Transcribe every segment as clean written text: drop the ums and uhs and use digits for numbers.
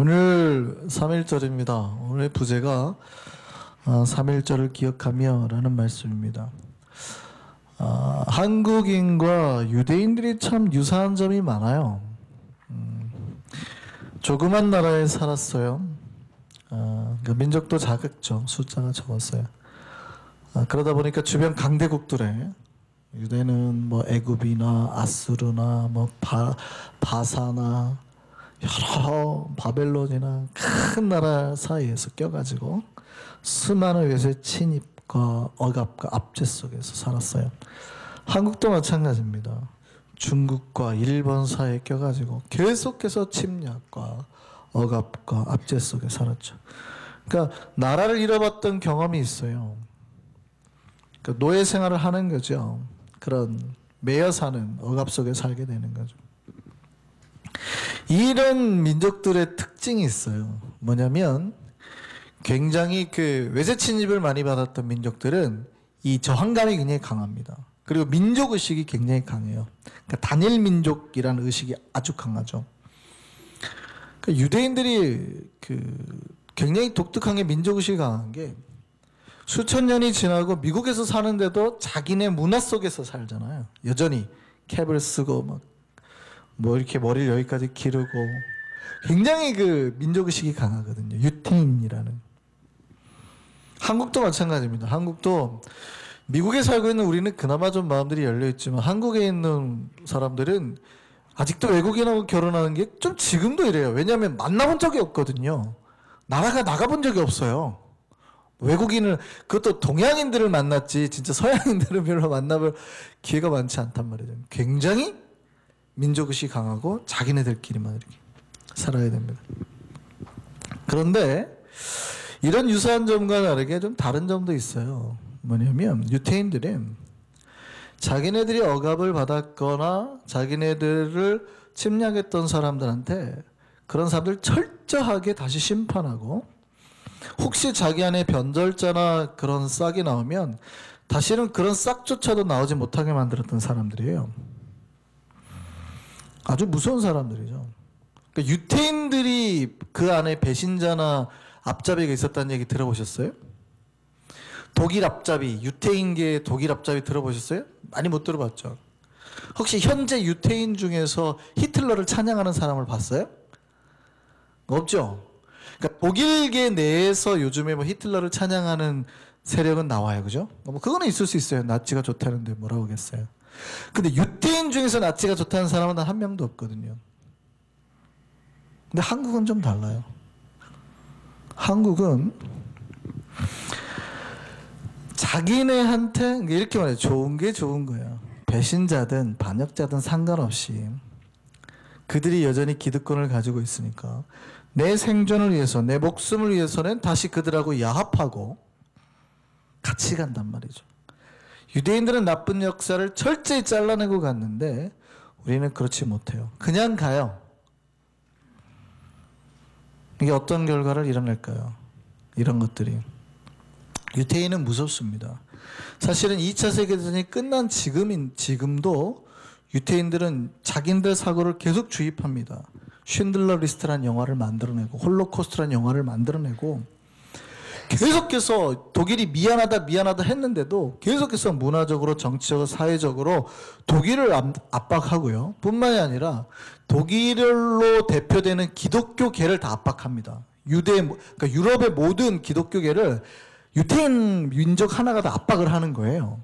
오늘 3.1절입니다. 오늘의 부제가 3.1절을 기억하며 라는 말씀입니다. 한국인과 유대인들이 참 유사한 점이 많아요. 조그만 나라에 살았어요. 그러니까 민족도 작았죠. 숫자가 적었어요. 그러다 보니까 주변 강대국들에 유대는 뭐 애굽이나 아수르나 뭐 바사나 여러 바벨론이나 큰 나라 사이에서 껴가지고 수많은 외세 침입과 억압과 압제 속에서 살았어요. 한국도 마찬가지입니다. 중국과 일본 사이에 껴가지고 계속해서 침략과 억압과 압제 속에 살았죠. 그러니까 나라를 잃어봤던 경험이 있어요. 그러니까 노예 생활을 하는 거죠. 그런 매여 사는 억압 속에 살게 되는 거죠. 이런 민족들의 특징이 있어요. 뭐냐면 굉장히 그 외세 침입을 많이 받았던 민족들은 이 저항감이 굉장히 강합니다. 그리고 민족의식이 굉장히 강해요. 그러니까 단일 민족이라는 의식이 아주 강하죠. 그러니까 유대인들이 굉장히 독특한 게 민족의식이 강한 게 수천 년이 지나고 미국에서 사는데도 자기네 문화 속에서 살잖아요. 여전히 캡을 쓰고 뭐 이렇게 머리를 여기까지 기르고 굉장히 그 민족의식이 강하거든요. 유태인이라는. 한국도 마찬가지입니다. 한국도 미국에 살고 있는 우리는 그나마 좀 마음들이 열려있지만 한국에 있는 사람들은 아직도 외국인하고 결혼하는 게 좀 지금도 이래요. 왜냐하면 만나본 적이 없거든요. 나가본 적이 없어요. 외국인을, 그것도 동양인들을 만났지 진짜 서양인들은 별로 만나볼 기회가 많지 않단 말이죠. 굉장히 민족의식이 강하고 자기네들끼리만 이렇게 살아야 됩니다. 그런데 이런 유사한 점과 다르게 좀 다른 점도 있어요. 뭐냐면 유태인들은 자기네들이 억압을 받았거나 자기네들을 침략했던 사람들한테 그런 사람들 철저하게 다시 심판하고 혹시 자기 안에 변절자나 그런 싹이 나오면 다시는 그런 싹조차도 나오지 못하게 만들었던 사람들이에요. 아주 무서운 사람들이죠. 그러니까 유태인들이 그 안에 배신자나 앞잡이가 있었다는 얘기 들어보셨어요? 독일 앞잡이, 유태인계의 독일 앞잡이 들어보셨어요? 많이 못 들어봤죠. 혹시 현재 유태인 중에서 히틀러를 찬양하는 사람을 봤어요? 없죠. 그러니까 독일계 내에서 요즘에 뭐 히틀러를 찬양하는 세력은 나와요, 그죠? 뭐 그거는 있을 수 있어요. 나치가 좋다는데 뭐라고 하겠어요. 근데 유태인 중에서 나치가 좋다는 사람은 단 한 명도 없거든요. 근데 한국은 좀 달라요. 한국은 자기네한테 이렇게 말해요. 좋은 게 좋은 거예요. 배신자든 반역자든 상관없이 그들이 여전히 기득권을 가지고 있으니까 내 생존을 위해서, 내 목숨을 위해서는 다시 그들하고 야합하고 같이 간단 말이죠. 유대인들은 나쁜 역사를 철저히 잘라내고 갔는데 우리는 그렇지 못해요. 그냥 가요. 이게 어떤 결과를 일어날까요? 이런 것들이. 유태인은 무섭습니다. 사실은 2차 세계대전이 끝난 지금도 유태인들은 자기들 사고를 계속 주입합니다. 쉰들러 리스트라는 영화를 만들어내고 홀로코스트라는 영화를 만들어내고 계속해서 독일이 미안하다 했는데도 계속해서 문화적으로 정치적으로 사회적으로 독일을 압박하고요. 뿐만이 아니라 독일로 대표되는 기독교계를 다 압박합니다. 그러니까 유럽의 모든 기독교계를 유태인 민족 하나가 다 압박을 하는 거예요.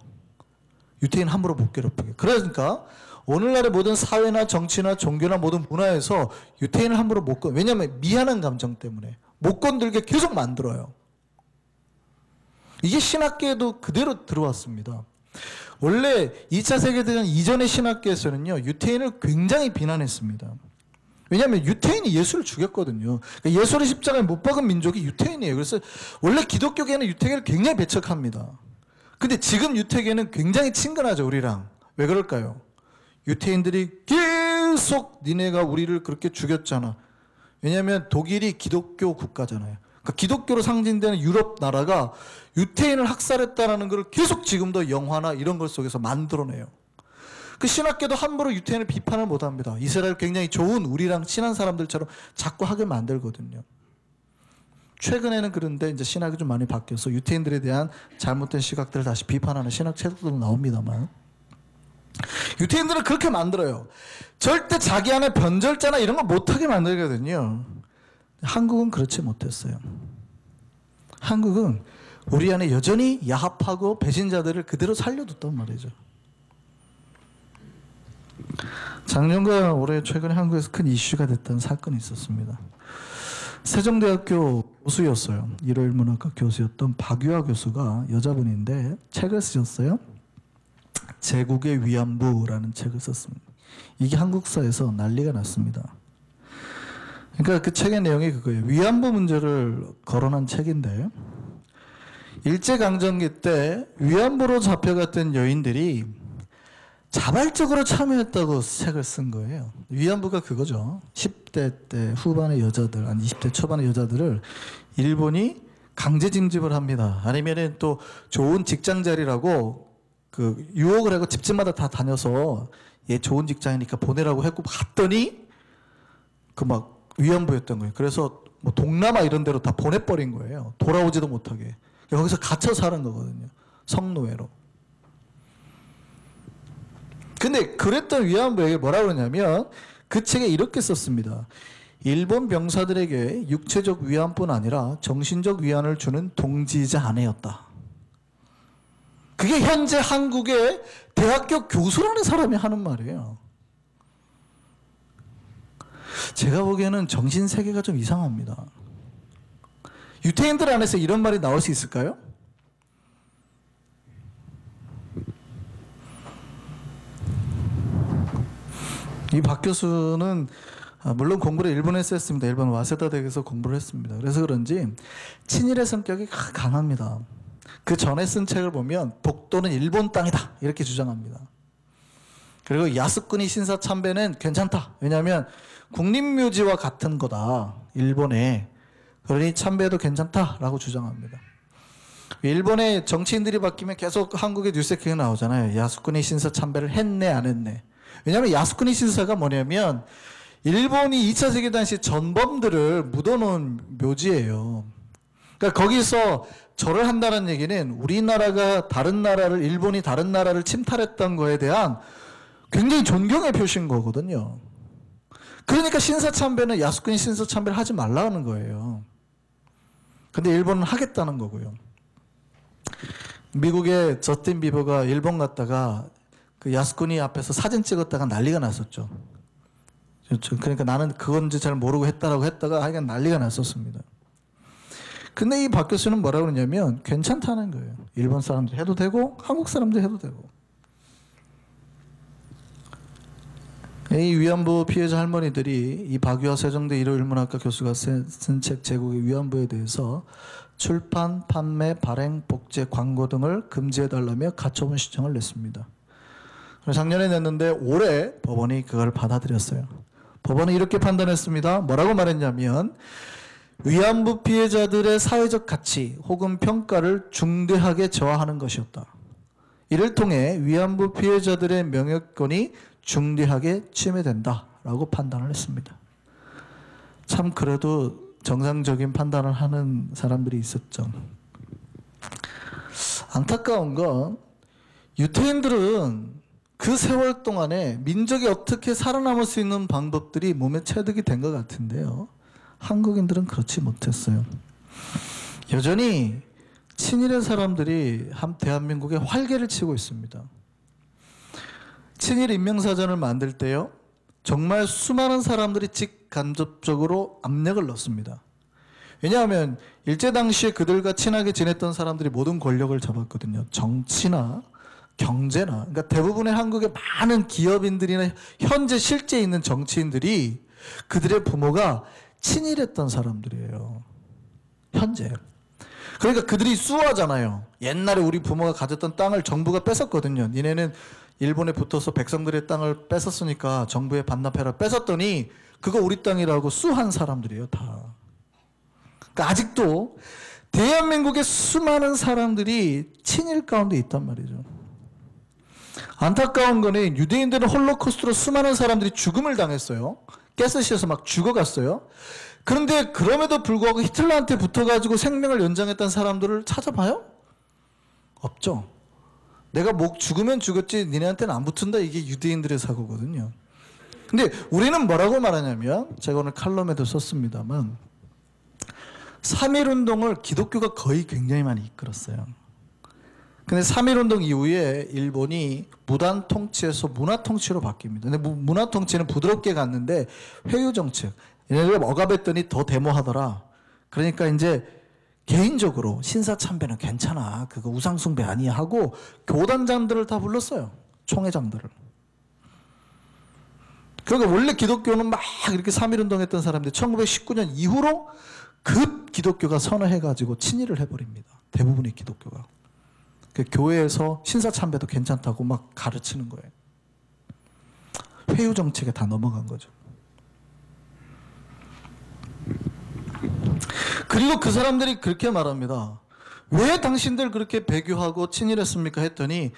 유태인 함부로 못 괴롭히게. 그러니까 오늘날의 모든 사회나 정치나 종교나 모든 문화에서 유태인을 함부로 못 건드려. 왜냐하면 미안한 감정 때문에 못 건들게 계속 만들어요. 이게 신학계에도 그대로 들어왔습니다. 원래 2차 세계대전 이전의 신학계에서는요, 유태인을 굉장히 비난했습니다. 왜냐하면 유태인이 예수를 죽였거든요. 그러니까 예수를 십자가에 못 박은 민족이 유태인이에요. 그래서 원래 기독교계는 유태계를 굉장히 배척합니다. 근데 지금 유태계는 굉장히 친근하죠, 우리랑. 왜 그럴까요? 유태인들이 계속 니네가 우리를 그렇게 죽였잖아. 왜냐하면 독일이 기독교 국가잖아요. 그러니까 기독교로 상징되는 유럽 나라가 유태인을 학살했다는 걸 계속 지금도 영화나 이런 것 속에서 만들어내요. 그 신학계도 함부로 유태인을 비판을 못합니다. 이스라엘 굉장히 좋은 우리랑 친한 사람들처럼 자꾸 하게 만들거든요. 최근에는 그런데 이제 신학이 좀 많이 바뀌어서 유태인들에 대한 잘못된 시각들을 다시 비판하는 신학 책들도 나옵니다만, 유태인들은 그렇게 만들어요. 절대 자기 안에 변절자나 이런 거 못하게 만들거든요. 한국은 그렇지 못했어요. 한국은 우리 안에 여전히 야합하고 배신자들을 그대로 살려뒀단 말이죠. 작년과 올해 최근에 한국에서 큰 이슈가 됐던 사건이 있었습니다. 세종대학교 교수였어요. 일요일문학과 교수였던 박유하 교수가 여자분인데 책을 쓰셨어요. 제국의 위안부라는 책을 썼습니다. 이게 한국사에서 난리가 났습니다. 그러니까 그 책의 내용이 그거예요. 위안부 문제를 거론한 책인데, 일제강점기 때 위안부로 잡혀갔던 여인들이 자발적으로 참여했다고 책을 쓴 거예요. 위안부가 그거죠. 10대 때 후반의 여자들, 아니 20대 초반의 여자들을 일본이 강제 징집을 합니다. 아니면은 또 좋은 직장 자리라고 그 유혹을 하고 집집마다 다 다녀서 얘 좋은 직장이니까 보내라고 했고 갔더니 그 막 위안부였던 거예요. 그래서 뭐 동남아 이런 데로 다 보내버린 거예요. 돌아오지도 못하게. 거기서 갇혀 사는 거거든요. 성노예로. 근데 그랬던 위안부에게 뭐라 그러냐면 그 책에 이렇게 썼습니다. 일본 병사들에게 육체적 위안뿐 아니라 정신적 위안을 주는 동지이자 아내였다. 그게 현재 한국의 대학교 교수라는 사람이 하는 말이에요. 제가 보기에는 정신세계가 좀 이상합니다. 유태인들 안에서 이런 말이 나올 수 있을까요? 이 박 교수는 물론 공부를 일본에서 했습니다. 일본 와세다 대학에서 공부를 했습니다. 그래서 그런지 친일의 성격이 강합니다. 그 전에 쓴 책을 보면 독도는 일본 땅이다 이렇게 주장합니다. 그리고 야스쿠니 신사 참배는 괜찮다. 왜냐하면 국립묘지와 같은 거다. 일본에. 그러니 참배도 괜찮다라고 주장합니다. 일본의 정치인들이 바뀌면 계속 한국의 뉴스에 나오잖아요. 야스쿠니 신사 참배를 했네 안 했네. 왜냐하면 야스쿠니 신사가 뭐냐면 일본이 2차 세계대전 당시 전범들을 묻어놓은 묘지예요. 그러니까 거기서 절을 한다는 얘기는 우리나라가 다른 나라를, 일본이 다른 나라를 침탈했던 거에 대한 굉장히 존경의 표시인 거거든요. 그러니까 신사참배는 야스쿠니 신사참배를 하지 말라는 거예요. 근데 일본은 하겠다는 거고요. 미국의 저스틴 비버가 일본 갔다가 그 야스쿠니 앞에서 사진 찍었다가 난리가 났었죠. 그러니까 나는 그건지 잘 모르고 했다라고 했다가 하여간 난리가 났었습니다. 근데 이 박 교수는 뭐라고 그러냐면 괜찮다는 거예요. 일본 사람들 해도 되고 한국 사람들 해도 되고. 이 위안부 피해자 할머니들이 이 박유하 세종대 일요일문학과 교수가 쓴 책 제국의 위안부에 대해서 출판, 판매, 발행, 복제, 광고 등을 금지해달라며 가처분 신청을 냈습니다. 작년에 냈는데 올해 법원이 그걸 받아들였어요. 법원은 이렇게 판단했습니다. 뭐라고 말했냐면 위안부 피해자들의 사회적 가치 혹은 평가를 중대하게 저하하는 것이었다. 이를 통해 위안부 피해자들의 명예권이 중대하게 침해된다라고 판단을 했습니다. 참 그래도 정상적인 판단을 하는 사람들이 있었죠. 안타까운 건 유태인들은 그 세월 동안에 민족이 어떻게 살아남을 수 있는 방법들이 몸에 체득이 된 것 같은데요. 한국인들은 그렇지 못했어요. 여전히 친일의 사람들이 대한민국에 활개를 치고 있습니다. 친일 인명사전을 만들 때요, 정말 수많은 사람들이 직간접적으로 압력을 넣습니다. 왜냐하면 일제 당시에 그들과 친하게 지냈던 사람들이 모든 권력을 잡았거든요. 정치나 경제나. 그러니까 대부분의 한국의 많은 기업인들이나 현재 실제 있는 정치인들이 그들의 부모가 친일했던 사람들이에요. 현재. 그러니까 그들이 수호하잖아요. 옛날에 우리 부모가 가졌던 땅을 정부가 뺏었거든요. 니네는 일본에 붙어서 백성들의 땅을 뺏었으니까 정부에 반납해라. 뺏었더니 그거 우리 땅이라고 수한 사람들이에요. 다. 그러니까 아직도 대한민국의 수많은 사람들이 친일 가운데 있단 말이죠. 안타까운 거는 유대인들은 홀로코스트로 수많은 사람들이 죽음을 당했어요. 가스시에서 막 죽어갔어요. 그런데 그럼에도 불구하고 히틀러한테 붙어가지고 생명을 연장했던 사람들을 찾아봐요? 없죠. 내가 죽으면 죽었지 니네한테는 안 붙은다. 이게 유대인들의 사고거든요. 근데 우리는 뭐라고 말하냐면, 제가 오늘 칼럼에도 썼습니다만 3.1운동을 기독교가 거의 굉장히 많이 이끌었어요. 근데 3.1운동 이후에 일본이 무단 통치에서 문화 통치로 바뀝니다. 근데 문화 통치는 부드럽게 갔는데 회유 정책, 얘네들 억압했더니 더 데모하더라. 그러니까 이제 개인적으로 신사참배는 괜찮아, 그거 우상숭배 아니야 하고 교단장들을 다 불렀어요. 총회장들을. 그러니까 원래 기독교는 막 이렇게 3.1운동 했던 사람들이 1919년 이후로 급 기독교가 선언해가지고 친일을 해버립니다. 대부분의 기독교가. 그 교회에서 신사참배도 괜찮다고 막 가르치는 거예요. 회유 정책에 다 넘어간 거죠. 그리고 그 사람들이 그렇게 말합니다. 왜 당신들 그렇게 배교하고 친일했습니까? 했더니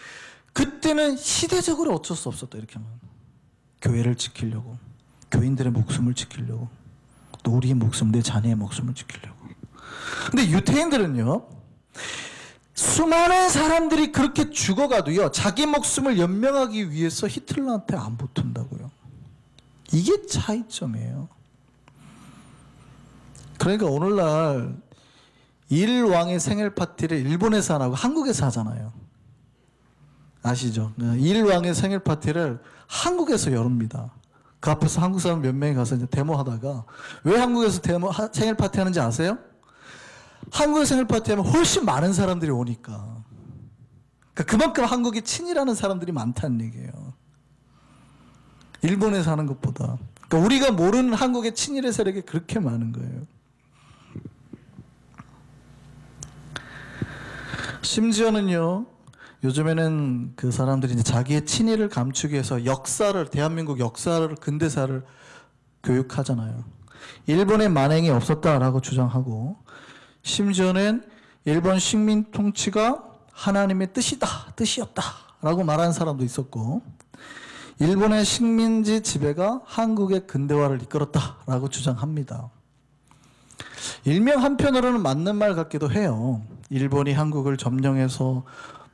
그때는 시대적으로 어쩔 수 없었다. 이렇게 말합니다. 교회를 지키려고, 교인들의 목숨을 지키려고, 또 우리의 목숨, 내 자녀의 목숨을 지키려고. 근데 유태인들은요, 수많은 사람들이 그렇게 죽어가도요, 자기 목숨을 연명하기 위해서 히틀러한테 안 붙은다고요. 이게 차이점이에요. 그러니까 오늘날 일왕의 생일 파티를 일본에서 안 하고 한국에서 하잖아요. 아시죠? 일왕의 생일 파티를 한국에서 열습니다. 그 앞에서 한국 사람 몇 명이 가서 이제 데모하다가, 왜 한국에서 생일 파티 하는지 아세요? 한국에 생일 파티하면 훨씬 많은 사람들이 오니까. 그러니까 그만큼 한국이 친일하는 사람들이 많다는 얘기예요. 일본에 사는 것보다. 그러니까 우리가 모르는 한국의 친일의 세력이 그렇게 많은 거예요. 심지어는요, 요즘에는 그 사람들이 이제 자기의 친일을 감추기 위해서 역사를, 대한민국 역사를, 근대사를 교육하잖아요. 일본의 만행이 없었다라고 주장하고, 심지어는 일본 식민 통치가 하나님의 뜻이었다라고 말하는 사람도 있었고, 일본의 식민지 지배가 한국의 근대화를 이끌었다라고 주장합니다. 일명 한편으로는 맞는 말 같기도 해요. 일본이 한국을 점령해서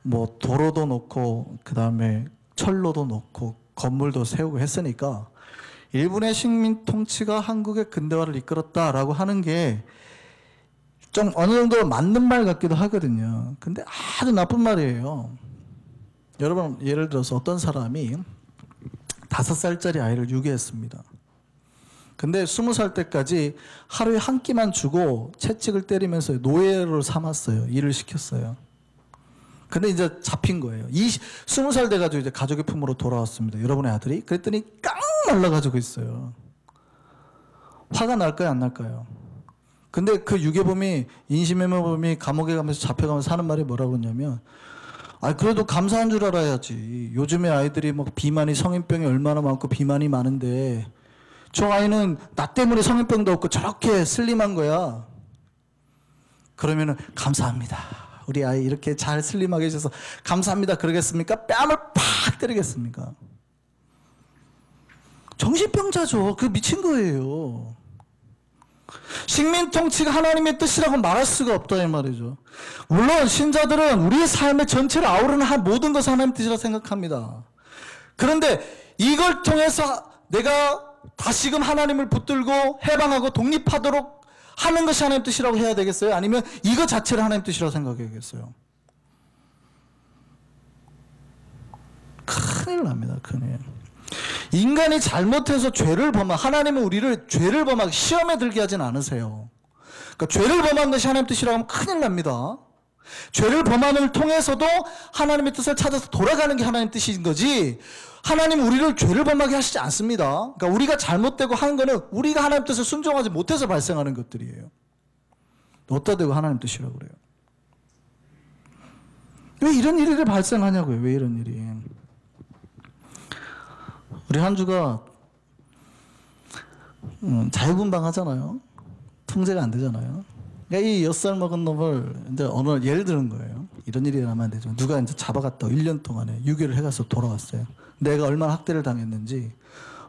뭐 도로도 놓고 그 다음에 철로도 놓고 건물도 세우고 했으니까 일본의 식민 통치가 한국의 근대화를 이끌었다라고 하는 게 좀 어느 정도 맞는 말 같기도 하거든요. 근데 아주 나쁜 말이에요. 여러분, 예를 들어서 어떤 사람이 5살짜리 아이를 유기했습니다. 근데 20살 때까지 하루에 한 끼만 주고 채찍을 때리면서 노예로 삼았어요. 일을 시켰어요. 근데 이제 잡힌 거예요. 20살 돼가지고 이제 가족의 품으로 돌아왔습니다. 여러분의 아들이. 그랬더니 깡 날라가지고 있어요. 화가 날까요, 안 날까요? 근데 그 유괴범이, 인신매매범이 감옥에 가면서 잡혀가면서 하는 말이 뭐라고 했냐면, 그래도 감사한 줄 알아야지. 요즘에 아이들이 막 비만이, 성인병이 얼마나 많고 비만이 많은데 저 아이는 나 때문에 성인병도 없고 저렇게 슬림한 거야. 그러면은 감사합니다. 우리 아이 이렇게 잘 슬림하게 해주셔서 감사합니다. 그러겠습니까? 뺨을 팍 때리겠습니까? 정신병자죠. 그 미친 거예요. 식민 통치가 하나님의 뜻이라고 말할 수가 없다 이 말이죠. 물론 신자들은 우리의 삶의 전체를 아우르는 모든 것을 하나님의 뜻이라고 생각합니다. 그런데 이걸 통해서 내가 다시금 하나님을 붙들고 해방하고 독립하도록 하는 것이 하나님의 뜻이라고 해야 되겠어요? 아니면 이거 자체를 하나님의 뜻이라고 생각해야겠어요? 큰일 납니다. 큰일. 인간이 잘못해서 죄를 범한, 하나님은 우리를 죄를 범하게 시험에 들게 하진 않으세요. 그러니까 죄를 범한 것이 하나님의 뜻이라고 하면 큰일 납니다. 죄를 범함을 통해서도 하나님의 뜻을 찾아서 돌아가는 게 하나님의 뜻인 거지, 하나님은 우리를 죄를 범하게 하시지 않습니다. 그러니까 우리가 잘못되고 하는 거는 우리가 하나님의 뜻을 순종하지 못해서 발생하는 것들이에요. 어디다 대고 하나님의 뜻이라고 그래요? 왜 이런 일이 발생하냐고요. 왜 이런 일이. 우리 한 주가 자유분방 하잖아요. 통제가 안 되잖아요. 그러니까 이 6살 먹은 놈을 이제 어느 예를 드는 거예요. 이런 일이 일어나면 안 되지만 누가 이제 잡아갔다고 1년 동안에 유괴를 해가서 돌아왔어요. 내가 얼마나 학대를 당했는지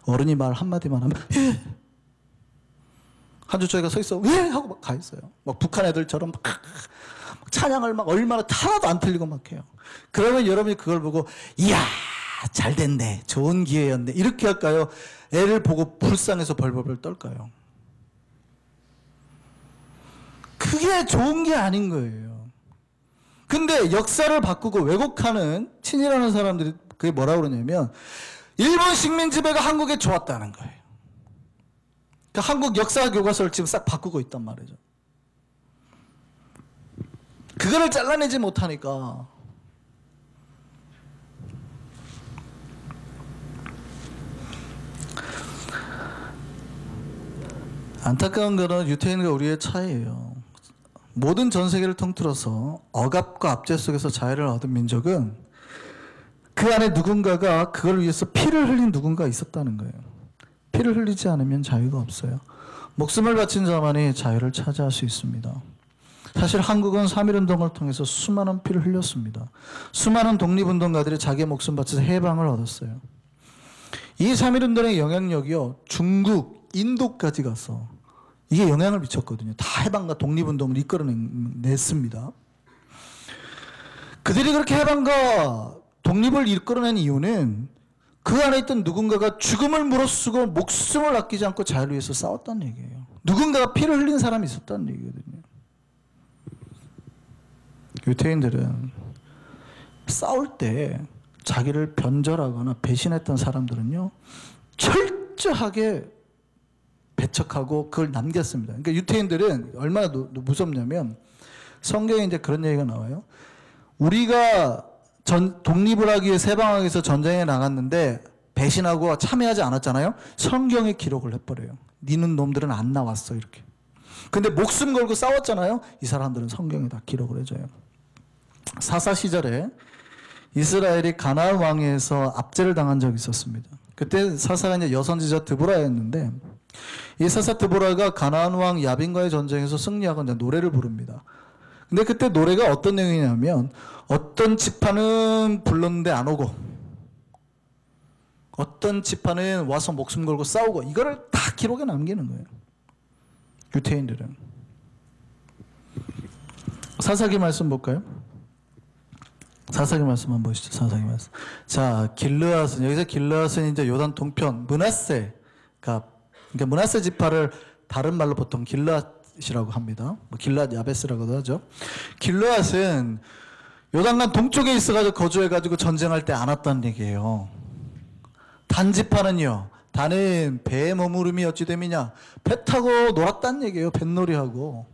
어른이 말 한마디만 하면 예! 한 주 저희가 서 있어 예! 하고 막 가 있어요. 막 북한 애들처럼 막 찬양을 막 얼마나 하나도 안 틀리고 막 해요. 그러면 여러분이 그걸 보고 이야 잘 됐네 좋은 기회였네 이렇게 할까요? 애를 보고 불쌍해서 벌벌벌 떨까요? 그게 좋은 게 아닌 거예요. 근데 역사를 바꾸고 왜곡하는 친일하는 사람들이 그게 뭐라고 그러냐면 일본 식민 지배가 한국에 좋았다는 거예요. 그러니까 한국 역사 교과서를 지금 싹 바꾸고 있단 말이죠. 그거를 잘라내지 못하니까 안타까운 거는 유태인과 우리의 차이예요. 모든 전 세계를 통틀어서 억압과 압제 속에서 자유를 얻은 민족은 그 안에 누군가가 그걸 위해서 피를 흘린 누군가 있었다는 거예요. 피를 흘리지 않으면 자유가 없어요. 목숨을 바친 자만이 자유를 차지할 수 있습니다. 사실 한국은 3.1운동을 통해서 수많은 피를 흘렸습니다. 수많은 독립운동가들이 자기의 목숨 바쳐서 해방을 얻었어요. 이 3.1운동의 영향력이요 중국, 인도까지 가서 이게 영향을 미쳤거든요. 다 해방과 독립운동을 이끌어냈습니다. 그들이 그렇게 해방과 독립을 이끌어낸 이유는 그 안에 있던 누군가가 죽음을 무릅쓰고 목숨을 아끼지 않고 자유를 위해서 싸웠다는 얘기예요. 누군가가 피를 흘린 사람이 있었다는 얘기거든요. 유태인들은 싸울 때 자기를 변절하거나 배신했던 사람들은요 철저하게 배척하고 그걸 남겼습니다. 그러니까 유태인들은 얼마나 무섭냐면 성경에 이제 그런 얘기가 나와요. 우리가 독립을 하기 위해 해방하기 위해서 전쟁에 나갔는데 배신하고 참여하지 않았잖아요. 성경에 기록을 해버려요. 니는 놈들은 안 나왔어 이렇게. 근데 목숨 걸고 싸웠잖아요. 이 사람들은 성경에 다 기록을 해줘요. 사사 시절에 이스라엘이 가나안 왕에서 압제를 당한 적이 있었습니다. 그때 사사가 이제 여선지자 드보라였는데 이 사사 드보라가 가나안 왕 야빈과의 전쟁에서 승리하고 이제 노래를 부릅니다. 근데 그때 노래가 어떤 내용이냐면 어떤 지파는 불렀는데 안 오고 어떤 지파는 와서 목숨 걸고 싸우고 이거를 다 기록에 남기는 거예요. 유태인들은. 사사기 말씀 볼까요? 사사기 말씀 한번 보시죠. 사사기 말씀. 자, 길르앗은 여기서 길르앗은 이제 요단 동편 므낫세가 그러니까 므낫세 지파를 다른 말로 보통 길르앗이라고 합니다. 뭐 길르앗 야베스라고도 하죠. 길르앗은 요단강 동쪽에 있어가지고 거주해가지고 전쟁할 때 안 왔다는 얘기예요. 단 지파는요. 단은 배에 머무름이 어찌 됨이냐. 배 타고 놀았다는 얘기예요. 뱃놀이하고.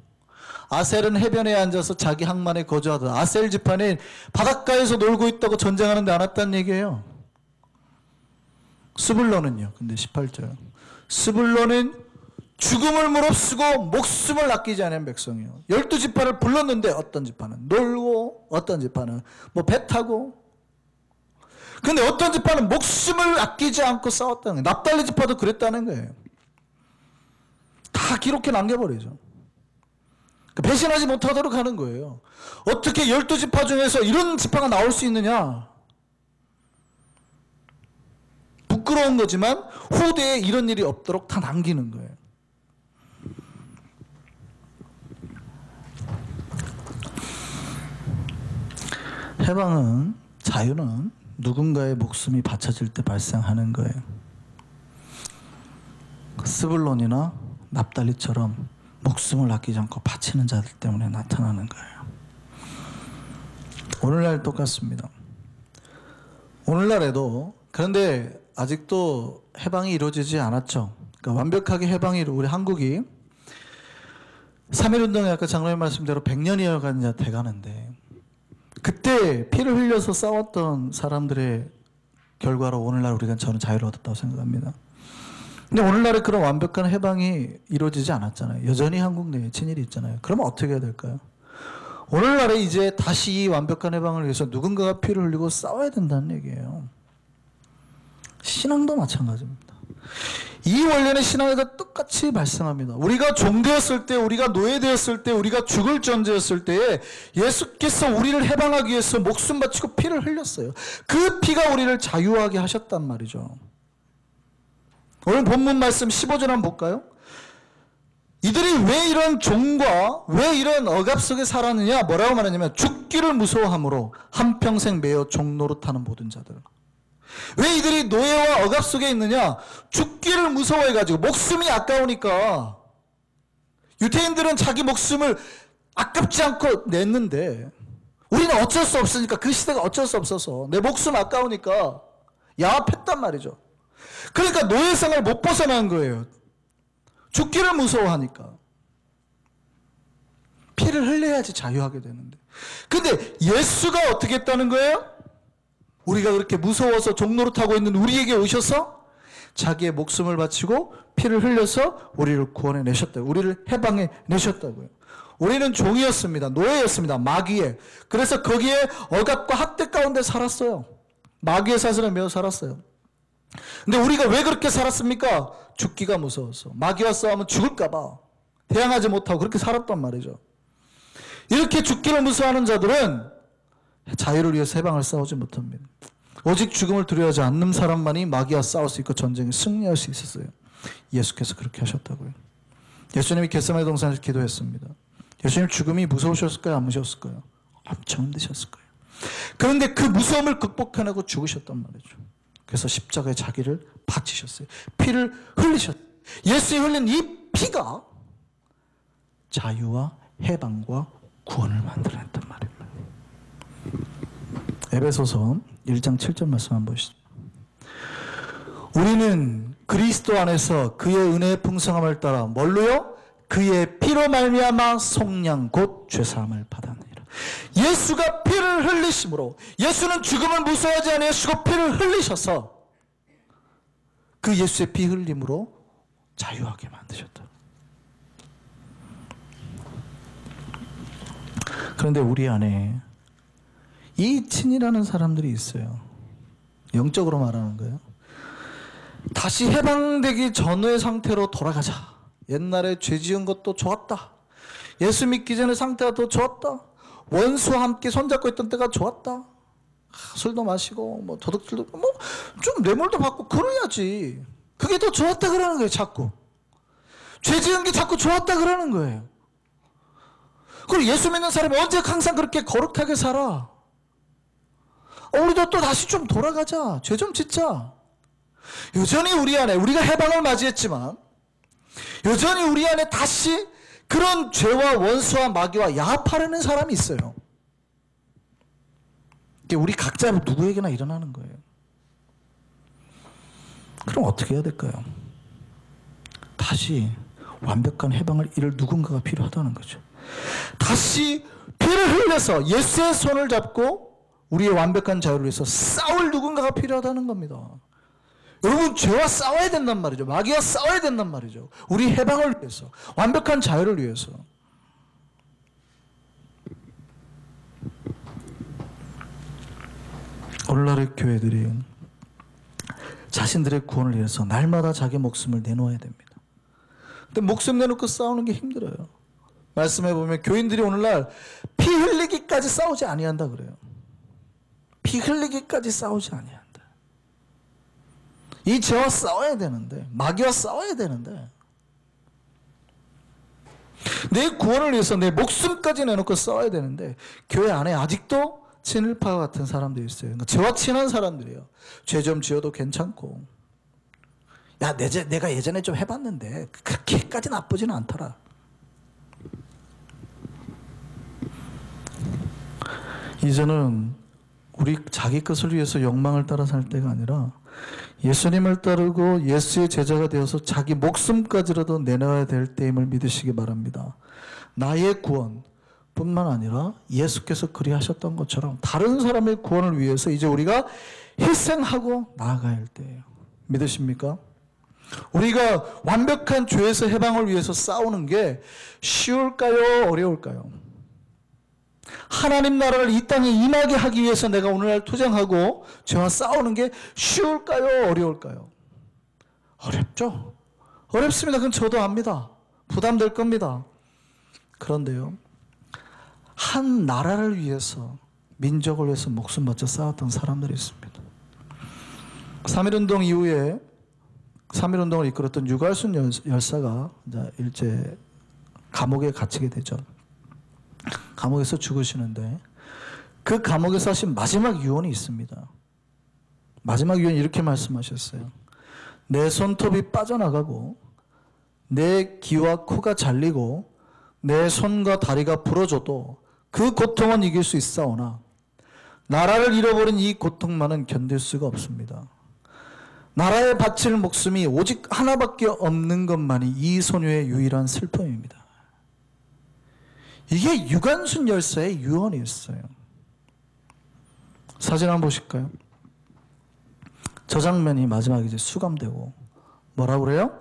아셀은 해변에 앉아서 자기 항만에 거주하던 아셀 지파는 바닷가에서 놀고 있다고 전쟁하는데 안 왔다는 얘기예요. 스불론은요. 근데 18절. 스불론은 죽음을 무릅쓰고 목숨을 아끼지 않은 백성이요. 12지파를 불렀는데 어떤 지파는 놀고 어떤 지파는 뭐 배 타고 근데 어떤 지파는 목숨을 아끼지 않고 싸웠다는 거예요. 납달리 지파도 그랬다는 거예요. 다 기록해 남겨버리죠. 배신하지 못하도록 하는 거예요. 어떻게 12지파 중에서 이런 지파가 나올 수 있느냐. 부끄러운 거지만 후대에 이런 일이 없도록 다 남기는 거예요. 해방은 자유는 누군가의 목숨이 바쳐질 때 발생하는 거예요. 스불론이나 납달리처럼 목숨을 아끼지 않고 바치는 자들 때문에 나타나는 거예요. 오늘날 똑같습니다. 오늘날에도 그런데 아직도 해방이 이루어지지 않았죠. 그러니까 완벽하게 해방이 우리 한국이 3.1운동이 아까 장로님 말씀대로 100년이어가 이제 돼가는데 그때 피를 흘려서 싸웠던 사람들의 결과로 오늘날 우리가 저는 자유를 얻었다고 생각합니다. 근데 오늘날에 그런 완벽한 해방이 이루어지지 않았잖아요. 여전히 한국 내에 친일이 있잖아요. 그러면 어떻게 해야 될까요? 오늘날에 이제 다시 이 완벽한 해방을 위해서 누군가가 피를 흘리고 싸워야 된다는 얘기예요. 신앙도 마찬가지입니다. 이 원리는 신앙에도 똑같이 발생합니다. 우리가 종되었을 때, 우리가 노예되었을 때, 우리가 죽을 존재였을 때에 예수께서 우리를 해방하기 위해서 목숨 바치고 피를 흘렸어요. 그 피가 우리를 자유하게 하셨단 말이죠. 오늘 본문 말씀 15절 한번 볼까요? 이들이 왜 이런 종과 왜 이런 억압 속에 살았느냐? 뭐라고 말하냐면 죽기를 무서워함으로 한평생 매여 종노릇하는 모든 자들. 왜 이들이 노예와 억압 속에 있느냐? 죽기를 무서워해가지고 목숨이 아까우니까. 유대인들은 자기 목숨을 아깝지 않고 냈는데 우리는 어쩔 수 없으니까, 그 시대가 어쩔 수 없어서 내 목숨 아까우니까 야합했단 말이죠. 그러니까 노예생을 못 벗어난 거예요. 죽기를 무서워하니까. 피를 흘려야지 자유하게 되는데. 근데 예수가 어떻게 했다는 거예요? 우리가 그렇게 무서워서 종노릇하고 있는 우리에게 오셔서 자기의 목숨을 바치고 피를 흘려서 우리를 구원해 내셨다고요. 우리를 해방해 내셨다고요. 우리는 종이었습니다. 노예였습니다. 마귀에. 그래서 거기에 억압과 학대 가운데 살았어요. 마귀의 사슬에 매어 살았어요. 근데 우리가 왜 그렇게 살았습니까? 죽기가 무서워서. 마귀와 싸우면 죽을까봐 대항하지 못하고 그렇게 살았단 말이죠. 이렇게 죽기를 무서워하는 자들은 자유를 위해서 해방을 싸우지 못합니다. 오직 죽음을 두려워하지 않는 사람만이 마귀와 싸울 수 있고 전쟁에 승리할 수 있었어요. 예수께서 그렇게 하셨다고요. 예수님이 겟세마네 동산에서 기도했습니다. 예수님 죽음이 무서우셨을까요? 안 무서웠을까요? 엄청 힘드셨을 거예요. 그런데 그 무서움을 극복해내고 죽으셨단 말이죠. 그래서 십자가에 자기를 바치셨어요. 피를 흘리셨어요. 예수의 흘린 이 피가 자유와 해방과 구원을 만들어냈단 말입니다. 에베소서 1장 7절 말씀 한번 보시죠. 우리는 그리스도 안에서 그의 은혜의 풍성함을 따라 뭘로요? 그의 피로 말미암아 속량 곧 죄사함을 받았느니라. 예수가 피를 흘리심으로, 예수는 죽음을 무서워하지 아니하시고 피를 흘리셔서 그 예수의 피 흘림으로 자유하게 만드셨다. 그런데 우리 안에 이 친이라는 사람들이 있어요. 영적으로 말하는 거예요. 다시 해방되기 전의 상태로 돌아가자. 옛날에 죄 지은 것도 좋았다. 예수 믿기 전의 상태가 더 좋았다. 원수와 함께 손잡고 있던 때가 좋았다. 술도 마시고 뭐 도둑질도 뭐 좀 뇌물도 받고 그래야지. 그게 더 좋았다 그러는 거예요. 자꾸 죄 지은 게 자꾸 좋았다 그러는 거예요. 그리고 예수 믿는 사람이 언제 항상 그렇게 거룩하게 살아? 우리도 또 다시 좀 돌아가자. 죄 좀 짓자. 여전히 우리 안에, 우리가 해방을 맞이했지만 여전히 우리 안에 다시 그런 죄와 원수와 마귀와 야합하려는 사람이 있어요. 이게 우리 각자 누구에게나 일어나는 거예요. 그럼 어떻게 해야 될까요? 다시 완벽한 해방을 이룰 누군가가 필요하다는 거죠. 다시 피를 흘려서 예수의 손을 잡고 우리의 완벽한 자유를 위해서 싸울 누군가가 필요하다는 겁니다. 여러분, 죄와 싸워야 된단 말이죠. 마귀와 싸워야 된단 말이죠. 우리 해방을 위해서, 완벽한 자유를 위해서. 오늘날의 교회들이 자신들의 구원을 위해서 날마다 자기 목숨을 내놓아야 됩니다. 근데 목숨 내놓고 싸우는 게 힘들어요. 말씀해 보면 교인들이 오늘날 피 흘리기까지 싸우지 아니한다 그래요. 피 흘리기까지 싸우지 아니한다. 이 죄와 싸워야 되는데, 마귀와 싸워야 되는데, 내 구원을 위해서 내 목숨까지 내놓고 싸워야 되는데 교회 안에 아직도 친일파 같은 사람들이 있어요. 그러니까 죄와 친한 사람들이에요. 죄 좀 지어도 괜찮고, 야 내가 예전에 좀 해봤는데 그렇게까지 나쁘지는 않더라. 이제는 우리 자기 것을 위해서 욕망을 따라 살 때가 아니라 예수님을 따르고 예수의 제자가 되어서 자기 목숨까지라도 내놔야 될 때임을 믿으시기 바랍니다. 나의 구원뿐만 아니라 예수께서 그리하셨던 것처럼 다른 사람의 구원을 위해서 이제 우리가 희생하고 나아가야 할 때예요. 믿으십니까? 우리가 완벽한 죄에서 해방을 위해서 싸우는 게 쉬울까요? 어려울까요? 하나님 나라를 이 땅에 임하게 하기 위해서 내가 오늘날 투쟁하고 죄와 싸우는 게 쉬울까요? 어려울까요? 어렵죠. 어렵습니다. 그건 저도 압니다. 부담될 겁니다. 그런데요, 한 나라를 위해서, 민족을 위해서 목숨 바쳐 싸웠던 사람들이 있습니다. 3.1운동 이후에 3.1운동을 이끌었던 유갈순 열사가 일제 감옥에 갇히게 되죠. 감옥에서 죽으시는데 그 감옥에서 하신 마지막 유언이 있습니다. 마지막 유언이 이렇게 말씀하셨어요. 내 손톱이 빠져나가고 내 귀와 코가 잘리고 내 손과 다리가 부러져도 그 고통은 이길 수 있사오나 나라를 잃어버린 이 고통만은 견딜 수가 없습니다. 나라에 바칠 목숨이 오직 하나밖에 없는 것만이 이 소녀의 유일한 슬픔입니다. 이게 유관순 열사의 유언이었어요. 사진 한번 보실까요? 저 장면이 마지막에 이제 수감되고 뭐라고 그래요?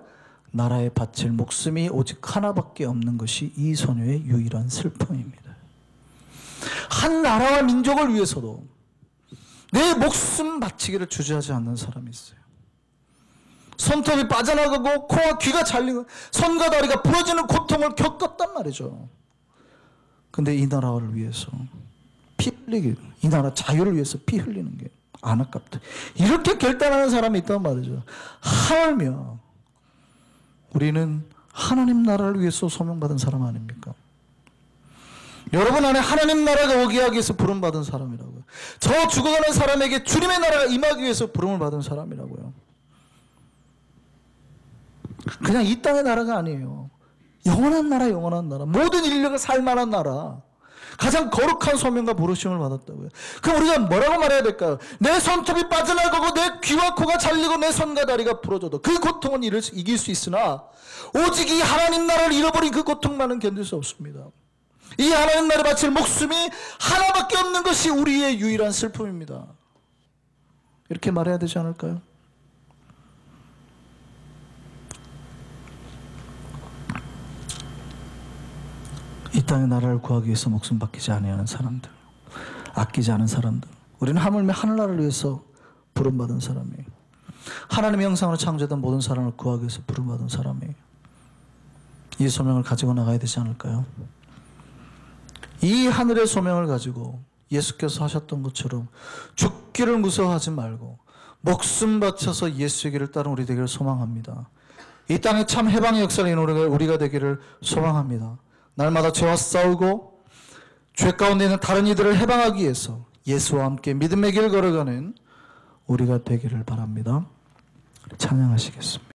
나라에 바칠 목숨이 오직 하나밖에 없는 것이 이 소녀의 유일한 슬픔입니다. 한 나라와 민족을 위해서도 내 목숨 바치기를 주저하지 않는 사람이 있어요. 손톱이 빠져나가고 코와 귀가 잘리고 손과 다리가 부러지는 고통을 겪었단 말이죠. 근데 이 나라를 위해서 피 흘리기, 이 나라 자유를 위해서 피 흘리는 게 안 아깝다. 이렇게 결단하는 사람이 있단 말이죠. 하물며 우리는 하나님 나라를 위해서 소명받은 사람 아닙니까? 여러분 안에 하나님 나라가 오게 하기 위해서 부름받은 사람이라고요. 저 죽어가는 사람에게 주님의 나라가 임하기 위해서 부름을 받은 사람이라고요. 그냥 이 땅의 나라가 아니에요. 영원한 나라, 영원한 나라. 모든 인류가 살만한 나라. 가장 거룩한 소명과 부르심을 받았다고요. 그럼 우리가 뭐라고 말해야 될까요? 내 손톱이 빠져나가고 내 귀와 코가 잘리고 내 손과 다리가 부러져도 그 고통은 이길 수 있으나 오직 이 하나님 나라를 잃어버린 그 고통만은 견딜 수 없습니다. 이 하나님 나라에 바칠 목숨이 하나밖에 없는 것이 우리의 유일한 슬픔입니다. 이렇게 말해야 되지 않을까요? 이 땅의 나라를 구하기 위해서 목숨 바뀌지 아니하는 사람들, 아끼지 않은 사람들, 우리는 하물며 하늘나라를 위해서 부름받은 사람이에요. 하나님의 형상으로 창조된 모든 사람을 구하기 위해서 부름받은 사람이에요. 이 소명을 가지고 나가야 되지 않을까요? 이 하늘의 소명을 가지고 예수께서 하셨던 것처럼 죽기를 무서워하지 말고 목숨 바쳐서 예수의 길을 따른 우리 되기를 소망합니다. 이 땅에 참 해방의 역사를 이루는 우리가 되기를 소망합니다. 날마다 죄와 싸우고 죄 가운데 있는 다른 이들을 해방하기 위해서 예수와 함께 믿음의 길 걸어가는 우리가 되기를 바랍니다. 찬양하시겠습니다.